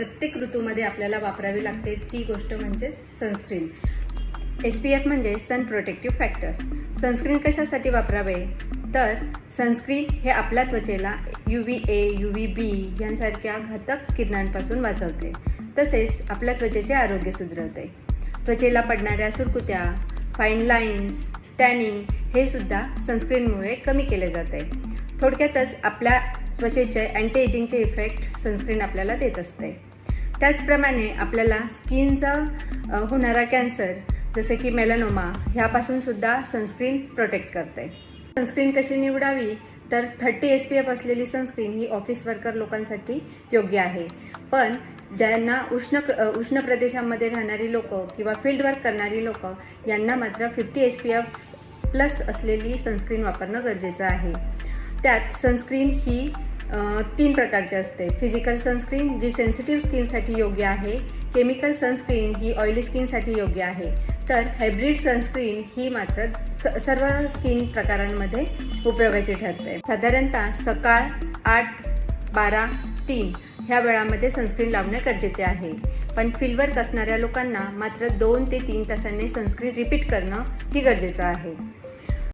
प्रत्येक ऋतूमध्ये आपल्याला वापरावी लागते ती गोष्ट म्हणजे सनस्क्रीन. SPF म्हणजे सन प्रोटेक्टिव्ह फॅक्टर. सनस्क्रीन कशासाठी वापरावे तर सनस्क्रीन हे आपल्या त्वचेला UVA, UVB यांसारख्या घातक किरणांपासून वाचवते. तसेच आपल्या त्वचेचे आरोग्य सुधारते. त्वचेला पडणाऱ्या सुरकुत्या, फाईन लाईन्स, टॅनिंग हे सुद्धा सनस्क्रीनमुळे कमी केले जाते. थोडक्यातच आपल्या त्वचेचे अँटी एजिंगचे इफेक्ट सनस्क्रीन आपल्याला देत असते. त्याचप्रमाणे आपल्याला स्किनचा होणारा कॅन्सर जसे की मेलानोमा ह्यापासून सुद्धा सनस्क्रीन प्रोटेक्ट करते. सनस्क्रीन कशी निवडावी तर 30 SPF असलेली सनस्क्रीन ही ऑफिस वर्कर लोकांसाठी योग्य आहे. पण ज्यांना उष्ण प्रदेशामध्ये राहणारी लोक किंवा फील्ड वर्क करणारी लोक यांना मात्र 50 SPF प्लस असलेली सनस्क्रीन वापरणं गरजेचं आहे. त्यात सनस्क्रीन ही 3 प्रकारची असते. फिजिकल सनस्क्रीन जी सेन्सिटिव्ह स्किनसाठी योग्य आहे, केमिकल सनस्क्रीन ही ऑइली स्किनसाठी योग्य आहे, तर हायब्रिड सनस्क्रीन ही मात्र सर्व स्किन प्रकारांमध्ये उपयोगाची ठरते. साधारणतः सकाळ 8, 12, 3 ह्या वेळामध्ये सनस्क्रीन लावणे गरजेचे आहे. पण फील्डवर्क असणाऱ्या लोकांना मात्र 2 ते 3 तासांनी सनस्क्रीन रिपीट करणं ही गरजेचं आहे.